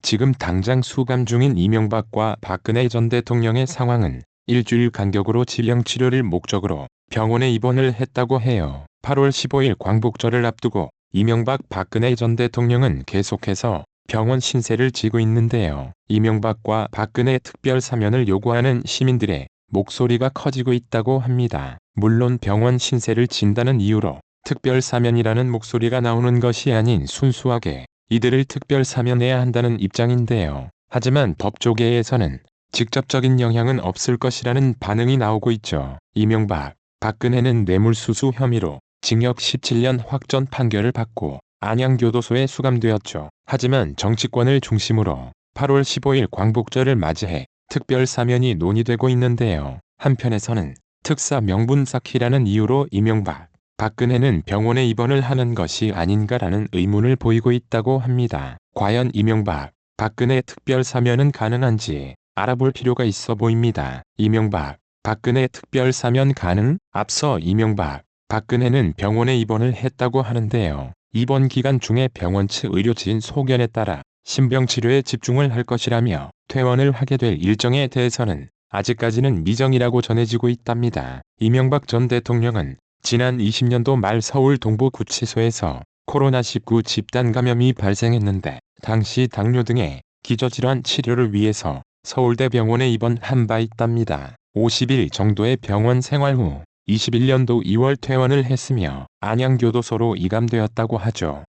지금 당장 수감 중인 이명박과 박근혜 전 대통령의 상황은 일주일 간격으로 질병치료를 목적으로 병원에 입원을 했다고 해요. 8월 15일 광복절을 앞두고 이명박 박근혜 전 대통령은 계속해서 병원 신세를 지고 있는데요. 이명박과 박근혜 특별 사면을 요구하는 시민들의 목소리가 커지고 있다고 합니다. 물론 병원 신세를 진다는 이유로 특별 사면이라는 목소리가 나오는 것이 아닌 순수하게 이들을 특별 사면해야 한다는 입장인데요. 하지만 법조계에서는 직접적인 영향은 없을 것이라는 반응이 나오고 있죠. 이명박, 박근혜는 뇌물수수 혐의로 징역 17년 확정 판결을 받고 안양교도소에 수감되었죠. 하지만 정치권을 중심으로 8월 15일 광복절을 맞이해 특별 사면이 논의되고 있는데요. 한편에서는 특사 명분 쌓기라는 이유로 이명박, 박근혜는 병원에 입원을 하는 것이 아닌가라는 의문을 보이고 있다고 합니다. 과연 이명박, 박근혜 특별 사면은 가능한지 알아볼 필요가 있어 보입니다. 이명박, 박근혜 특별 사면 가능? 앞서 이명박, 박근혜는 병원에 입원을 했다고 하는데요. 입원 기간 중에 병원 측 의료진 소견에 따라 신병치료에 집중을 할 것이라며 퇴원을 하게 될 일정에 대해서는 아직까지는 미정이라고 전해지고 있답니다. 이명박 전 대통령은 지난 20년도 말 서울 동부구치소에서 코로나19 집단 감염이 발생했는데 당시 당뇨 등의 기저질환 치료를 위해서 서울대병원에 입원한 바 있답니다. 50일 정도의 병원 생활 후 21년도 2월 퇴원을 했으며 안양교도소로 이감되었다고 하죠.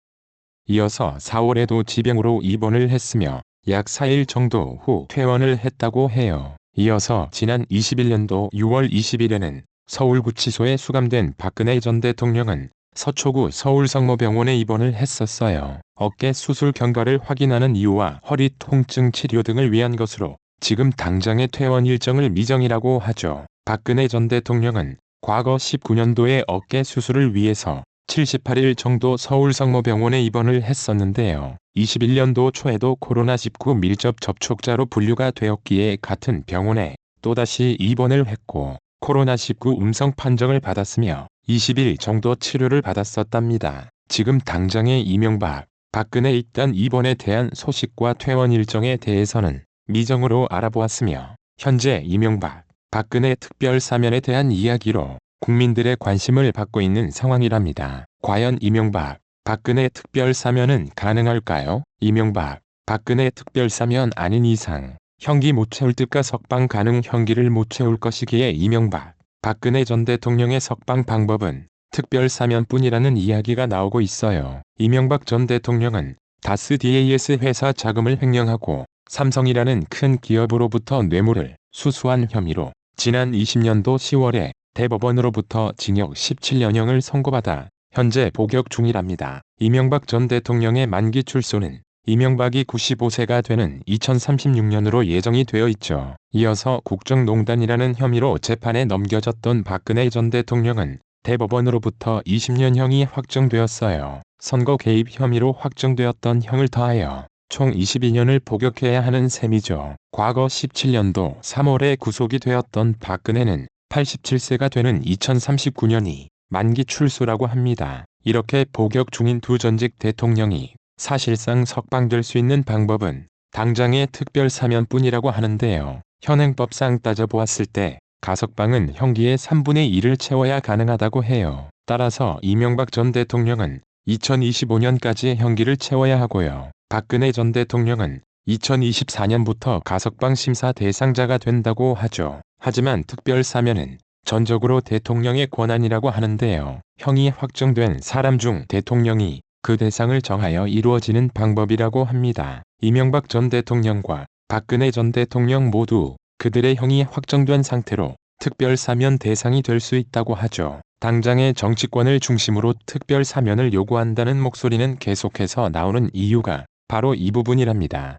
이어서 4월에도 지병으로 입원을 했으며 약 4일 정도 후 퇴원을 했다고 해요. 이어서 지난 21년도 6월 20일에는 서울구치소에 수감된 박근혜 전 대통령은 서초구 서울성모병원에 입원을 했었어요. 어깨 수술 경과를 확인하는 이유와 허리 통증 치료 등을 위한 것으로 지금 당장의 퇴원 일정을 미정이라고 하죠. 박근혜 전 대통령은 과거 19년도에 어깨 수술을 위해서 78일 정도 서울성모병원에 입원을 했었는데요. 21년도 초에도 코로나19 밀접 접촉자로 분류가 되었기에 같은 병원에 또다시 입원을 했고 코로나19 음성 판정을 받았으며 20일 정도 치료를 받았었답니다. 지금 당장의 이명박, 박근혜 일단 입원에 대한 소식과 퇴원 일정에 대해서는 미정으로 알아보았으며 현재 이명박, 박근혜 특별 사면에 대한 이야기로 국민들의 관심을 받고 있는 상황이랍니다. 과연 이명박, 박근혜 특별 사면은 가능할까요? 이명박, 박근혜 특별 사면 아닌 이상 형기 못 채울 듯가 석방 가능 형기를 못 채울 것이기에 이명박, 박근혜 전 대통령의 석방 방법은 특별 사면뿐이라는 이야기가 나오고 있어요. 이명박 전 대통령은 다스 DAS 회사 자금을 횡령하고 삼성이라는 큰 기업으로부터 뇌물을 수수한 혐의로 지난 20년도 10월에 대법원으로부터 징역 17년형을 선고받아 현재 복역 중이랍니다. 이명박 전 대통령의 만기 출소는 이명박이 95세가 되는 2036년으로 예정이 되어 있죠. 이어서 국정농단이라는 혐의로 재판에 넘겨졌던 박근혜 전 대통령은 대법원으로부터 20년형이 확정되었어요. 선거 개입 혐의로 확정되었던 형을 더하여 총 22년을 복역해야 하는 셈이죠. 과거 17년도 3월에 구속이 되었던 박근혜는 87세가 되는 2039년이 만기 출소라고 합니다. 이렇게 복역 중인 두 전직 대통령이 사실상 석방될 수 있는 방법은 당장의 특별 사면뿐이라고 하는데요. 현행법상 따져보았을 때 가석방은 형기의 3분의 1을 채워야 가능하다고 해요. 따라서 이명박 전 대통령은 2025년까지 형기를 채워야 하고요. 박근혜 전 대통령은 2024년부터 가석방 심사 대상자가 된다고 하죠. 하지만 특별 사면은 전적으로 대통령의 권한이라고 하는데요. 형이 확정된 사람 중 대통령이 그 대상을 정하여 이루어지는 방법이라고 합니다. 이명박 전 대통령과 박근혜 전 대통령 모두 그들의 형이 확정된 상태로 특별 사면 대상이 될 수 있다고 하죠. 당장의 정치권을 중심으로 특별 사면을 요구한다는 목소리는 계속해서 나오는 이유가 바로 이 부분이랍니다.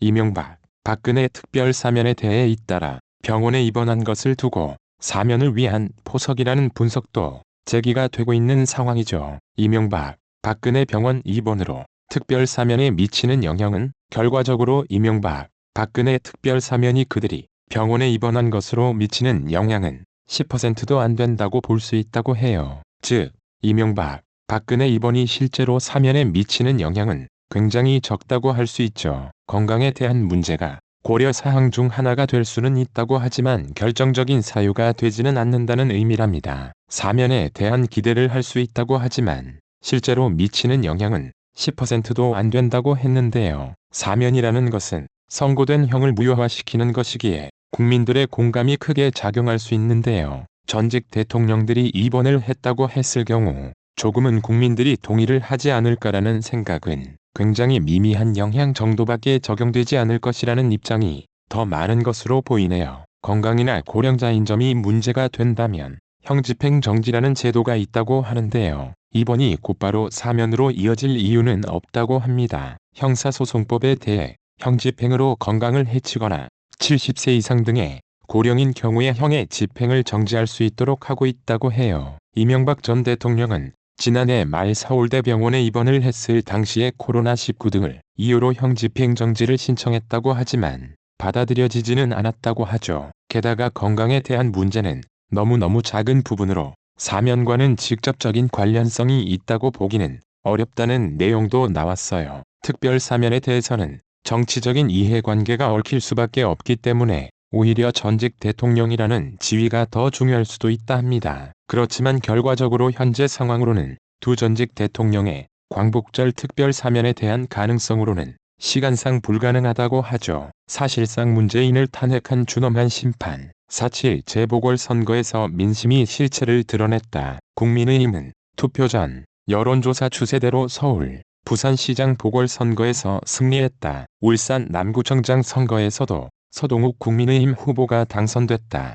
이명박, 박근혜 특별 사면에 대해 잇따라 병원에 입원한 것을 두고 사면을 위한 포석이라는 분석도 제기가 되고 있는 상황이죠. 이명박, 박근혜 병원 입원으로 특별 사면에 미치는 영향은 결과적으로 이명박, 박근혜 특별 사면이 그들이 병원에 입원한 것으로 미치는 영향은 10%도 안 된다고 볼 수 있다고 해요. 즉, 이명박, 박근혜 입원이 실제로 사면에 미치는 영향은 굉장히 적다고 할 수 있죠. 건강에 대한 문제가 고려 사항 중 하나가 될 수는 있다고 하지만 결정적인 사유가 되지는 않는다는 의미랍니다. 사면에 대한 기대를 할 수 있다고 하지만 실제로 미치는 영향은 10%도 안 된다고 했는데요. 사면이라는 것은 선고된 형을 무효화시키는 것이기에 국민들의 공감이 크게 작용할 수 있는데요. 전직 대통령들이 입원을 했다고 했을 경우 조금은 국민들이 동의를 하지 않을까라는 생각은 굉장히 미미한 영향 정도밖에 적용되지 않을 것이라는 입장이 더 많은 것으로 보이네요. 건강이나 고령자인 점이 문제가 된다면 형집행정지라는 제도가 있다고 하는데요. 입원이 곧바로 사면으로 이어질 이유는 없다고 합니다. 형사소송법에 대해 형집행으로 건강을 해치거나 70세 이상 등의 고령인 경우에 형의 집행을 정지할 수 있도록 하고 있다고 해요. 이명박 전 대통령은 지난해 말 서울대병원에 입원을 했을 당시에 코로나19 등을 이유로 형집행정지를 신청했다고 하지만 받아들여지지는 않았다고 하죠. 게다가 건강에 대한 문제는 너무너무 작은 부분으로 사면과는 직접적인 관련성이 있다고 보기는 어렵다는 내용도 나왔어요. 특별 사면에 대해서는 정치적인 이해관계가 얽힐 수밖에 없기 때문에 오히려 전직 대통령이라는 지위가 더 중요할 수도 있다 합니다. 그렇지만 결과적으로 현재 상황으로는 두 전직 대통령의 광복절 특별 사면에 대한 가능성으로는 시간상 불가능하다고 하죠. 사실상 문재인을 탄핵한 준엄한 심판 4.7 재보궐선거에서 민심이 실체를 드러냈다. 국민의힘은 투표 전 여론조사 추세대로 서울, 부산시장 보궐선거에서 승리했다. 울산 남구청장 선거에서도 서동욱 국민의힘 후보가 당선됐다.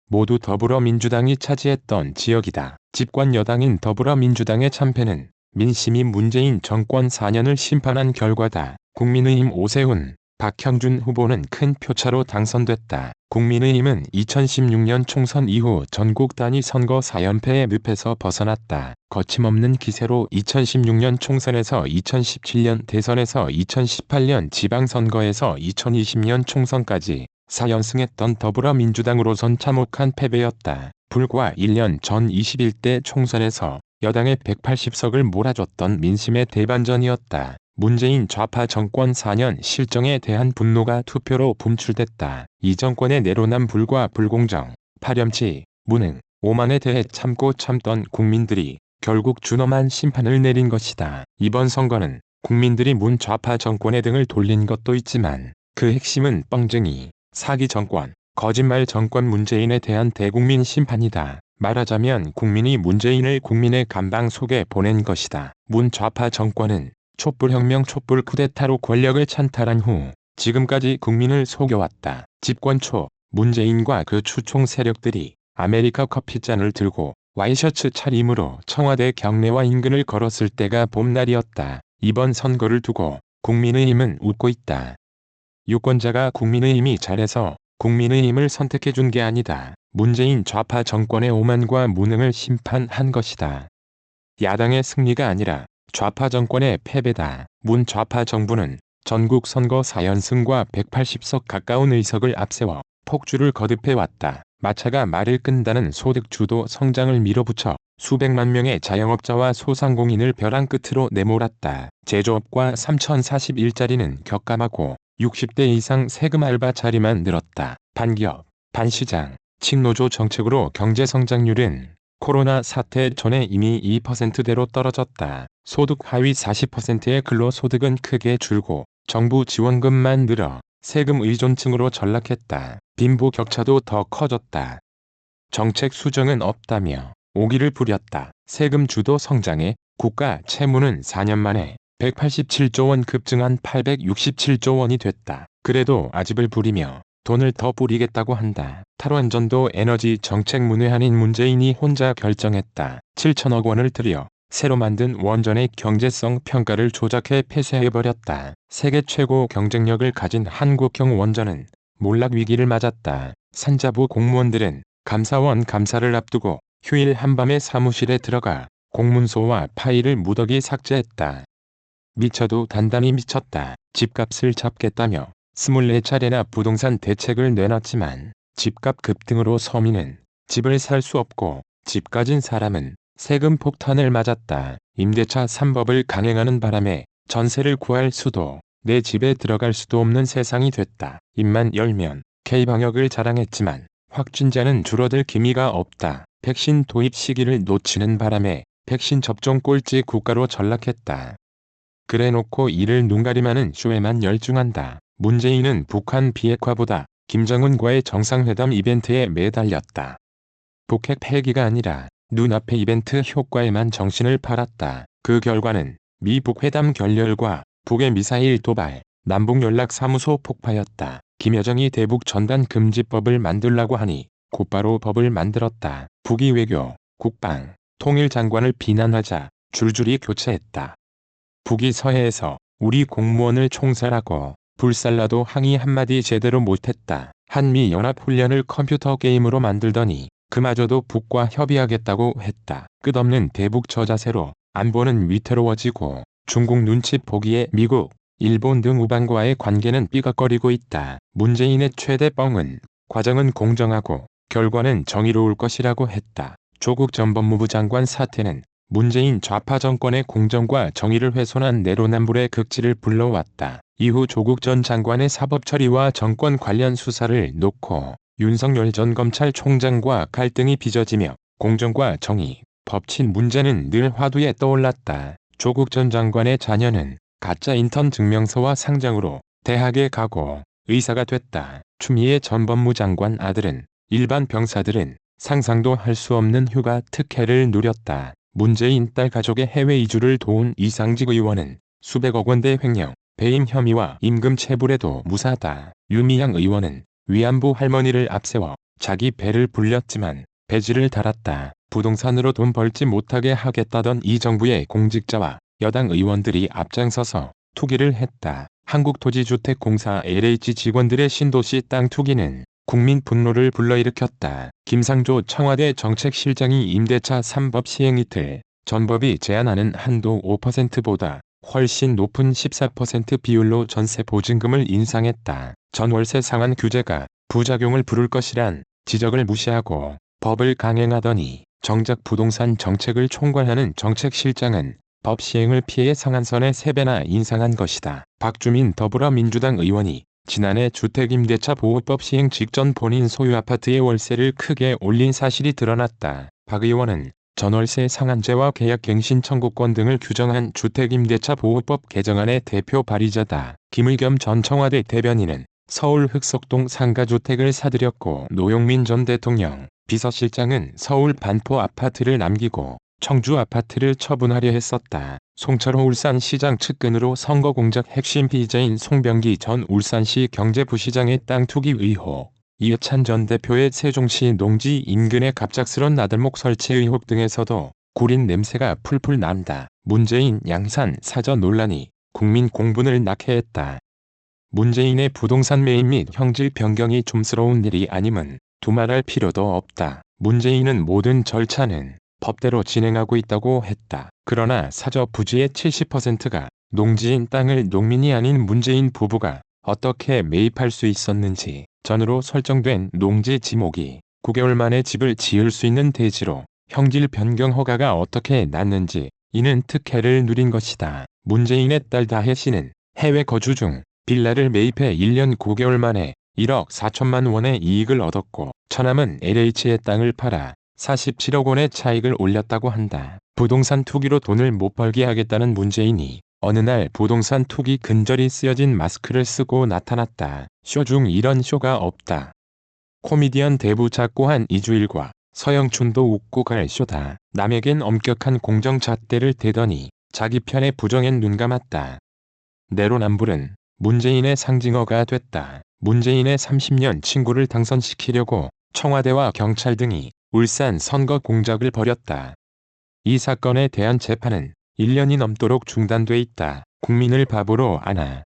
모두 더불어민주당이 차지했던 지역이다. 집권 여당인 더불어민주당의 참패는 민심이 문재인 정권 4년을 심판한 결과다. 국민의힘 오세훈, 박형준 후보는 큰 표차로 당선됐다. 국민의힘은 2016년 총선 이후 전국 단위 선거 4연패의 늪에서 벗어났다. 거침없는 기세로 2016년 총선에서 2017년 대선에서 2018년 지방선거에서 2020년 총선까지 4연승했던 더불어민주당으로선 참혹한 패배였다. 불과 1년 전 21대 총선에서 여당의 180석을 몰아줬던 민심의 대반전이었다. 문재인 좌파 정권 4년 실정에 대한 분노가 투표로 분출됐다. 이 정권의 내로남불과 불공정, 파렴치, 무능, 오만에 대해 참고 참던 국민들이 결국 준엄한 심판을 내린 것이다. 이번 선거는 국민들이 문 좌파 정권의 등을 돌린 것도 있지만 그 핵심은 뻥쟁이, 사기 정권, 거짓말 정권 문재인에 대한 대국민 심판이다. 말하자면 국민이 문재인을 국민의 감방 속에 보낸 것이다. 문 좌파 정권은 촛불혁명 촛불 쿠데타로 권력을 찬탈한 후 지금까지 국민을 속여왔다. 집권 초 문재인과 그 추총 세력들이 아메리카 커피잔을 들고 와이셔츠 차림으로 청와대 경내와 인근을 걸었을 때가 봄날이었다. 이번 선거를 두고 국민의힘은 웃고 있다. 유권자가 국민의힘이 잘해서 국민의힘을 선택해준 게 아니다. 문재인 좌파 정권의 오만과 무능을 심판한 것이다. 야당의 승리가 아니라 좌파 정권의 패배다. 문 좌파 정부는 전국 선거 4연승과 180석 가까운 의석을 앞세워 폭주를 거듭해왔다. 마차가 말을 끈다는 소득주도 성장을 밀어붙여 수백만 명의 자영업자와 소상공인을 벼랑 끝으로 내몰았다. 제조업과 3041자리는 격감하고 60대 이상 세금 알바 자리만 늘었다. 반기업, 반시장, 친노조 정책으로 경제 성장률은 코로나 사태 전에 이미 2%대로 떨어졌다. 소득 하위 40%의 근로소득은 크게 줄고 정부 지원금만 늘어 세금 의존층으로 전락했다. 빈부 격차도 더 커졌다. 정책 수정은 없다며 오기를 부렸다. 세금 주도 성장에 국가 채무는 4년 만에 187조 원 급증한 867조 원이 됐다. 그래도 아집을 부리며 돈을 더 뿌리겠다고 한다. 탈원전도 에너지 정책 문외한인 문재인이 혼자 결정했다. 7천억 원을 들여 새로 만든 원전의 경제성 평가를 조작해 폐쇄해버렸다. 세계 최고 경쟁력을 가진 한국형 원전은 몰락 위기를 맞았다. 산자부 공무원들은 감사원 감사를 앞두고 휴일 한밤에 사무실에 들어가 공문서와 파일을 무더기 삭제했다. 미쳐도 단단히 미쳤다. 집값을 잡겠다며 24차례나 부동산 대책을 내놨지만 집값 급등으로 서민은 집을 살 수 없고 집 가진 사람은 세금 폭탄을 맞았다. 임대차 3법을 강행하는 바람에 전세를 구할 수도, 내 집에 들어갈 수도 없는 세상이 됐다. 입만 열면 K방역을 자랑했지만 확진자는 줄어들 기미가 없다. 백신 도입 시기를 놓치는 바람에 백신 접종 꼴찌 국가로 전락했다. 그래놓고 이를 눈가림하는 쇼에만 열중한다. 문재인은 북한 비핵화보다 김정은과의 정상회담 이벤트에 매달렸다. 북핵 폐기가 아니라 눈앞의 이벤트 효과에만 정신을 팔았다. 그 결과는 미북 회담 결렬과 북의 미사일 도발, 남북연락사무소 폭파였다. 김여정이 대북 전단 금지법을 만들라고 하니 곧바로 법을 만들었다. 북이 외교, 국방, 통일장관을 비난하자 줄줄이 교체했다. 북이 서해에서 우리 공무원을 총살하고 불살라도 항의 한마디 제대로 못했다. 한미연합훈련을 컴퓨터 게임으로 만들더니 그마저도 북과 협의하겠다고 했다. 끝없는 대북 저자세로 안보는 위태로워지고 중국 눈치 보기에 미국, 일본 등 우방과의 관계는 삐걱거리고 있다. 문재인의 최대 뻥은 과정은 공정하고 결과는 정의로울 것이라고 했다. 조국 전 법무부 장관 사태는 문재인 좌파 정권의 공정과 정의를 훼손한 내로남불의 극치를 불러왔다. 이후 조국 전 장관의 사법 처리와 정권 관련 수사를 놓고 윤석열 전 검찰총장과 갈등이 빚어지며 공정과 정의, 법치 문제는 늘 화두에 떠올랐다. 조국 전 장관의 자녀는 가짜 인턴 증명서와 상장으로 대학에 가고 의사가 됐다. 추미애 전 법무장관 아들은 일반 병사들은 상상도 할 수 없는 휴가 특혜를 누렸다. 문재인 딸 가족의 해외 이주를 도운 이상직 의원은 수백억 원대 횡령, 배임 혐의와 임금 체불에도 무사다. 유미향 의원은 위안부 할머니를 앞세워 자기 배를 불렸지만 배지를 달았다. 부동산으로 돈 벌지 못하게 하겠다던 이 정부의 공직자와 여당 의원들이 앞장서서 투기를 했다. 한국토지주택공사 LH 직원들의 신도시 땅 투기는 국민 분노를 불러일으켰다. 김상조 청와대 정책실장이 임대차 3법 시행 이틀 전 법이 제한하는 한도 5%보다 훨씬 높은 14% 비율로 전세 보증금을 인상했다. 전월세 상한 규제가 부작용을 부를 것이란 지적을 무시하고 법을 강행하더니 정작 부동산 정책을 총괄하는 정책실장은 법 시행을 피해 상한선의 3배나 인상한 것이다. 박주민 더불어민주당 의원이 지난해 주택임대차 보호법 시행 직전 본인 소유 아파트의 월세를 크게 올린 사실이 드러났다. 박 의원은 전월세 상한제와 계약갱신 청구권 등을 규정한 주택임대차 보호법 개정안의 대표 발의자다. 김의겸 전 청와대 대변인은 서울 흑석동 상가주택을 사들였고 노영민 전 대통령 비서실장은 서울 반포 아파트를 남기고 청주 아파트를 처분하려 했었다. 송철호 울산시장 측근으로 선거 공작 핵심 피의자인 송병기 전 울산시 경제부시장의 땅 투기 의혹, 이해찬 전 대표의 세종시 농지 인근의 갑작스런 나들목 설치 의혹 등에서도 구린 냄새가 풀풀 난다. 문재인 양산 사저 논란이 국민 공분을 낳게 했다. 문재인의 부동산 매입 및 형질 변경이 좀스러운 일이 아님은 두말할 필요도 없다. 문재인은 모든 절차는 법대로 진행하고 있다고 했다. 그러나 사저 부지의 70%가 농지인 땅을 농민이 아닌 문재인 부부가 어떻게 매입할 수 있었는지, 전으로 설정된 농지 지목이 9개월 만에 집을 지을 수 있는 대지로 형질 변경 허가가 어떻게 났는지, 이는 특혜를 누린 것이다. 문재인의 딸 다혜 씨는 해외 거주 중 빌라를 매입해 1년 9개월 만에 1억 4천만 원의 이익을 얻었고, 처남은 LH의 땅을 팔아 47억 원의 차익을 올렸다고 한다. 부동산 투기로 돈을 못 벌게 하겠다는 문재인이 어느 날 부동산 투기 근절이 쓰여진 마스크를 쓰고 나타났다. 쇼 중 이런 쇼가 없다. 코미디언 대부 작고 한 이주일과 서영춘도 웃고 갈 쇼다. 남에겐 엄격한 공정 잣대를 대더니 자기 편에 부정엔 눈감았다. 내로남불은 문재인의 상징어가 됐다. 문재인의 30년 친구를 당선시키려고 청와대와 경찰 등이 울산 선거 공작을 벌였다. 이 사건에 대한 재판은 1년이 넘도록 중단돼 있다. 국민을 바보로 아나.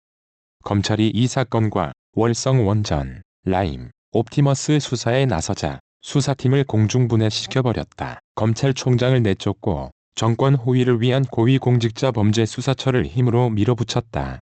검찰이 이 사건과 월성 원전, 라임, 옵티머스 수사에 나서자 수사팀을 공중분해시켜버렸다. 검찰총장을 내쫓고 정권 호위를 위한 고위공직자 범죄 수사처를 힘으로 밀어붙였다.